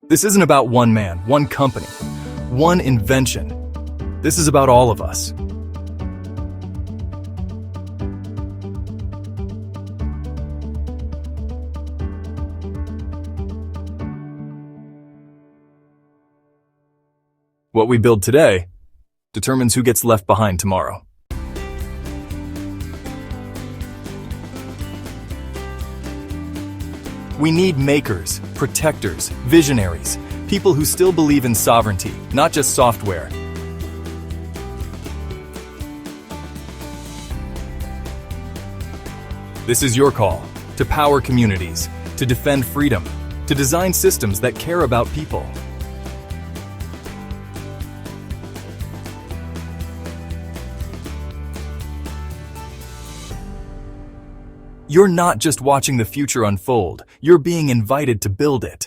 This isn't about one man, one company, one invention. This is about all of us. What we build today determines who gets left behind tomorrow. We need makers, protectors, visionaries, people who still believe in sovereignty, not just software. This is your call to power communities, to defend freedom, to design systems that care about people. You're not just watching the future unfold, you're being invited to build it.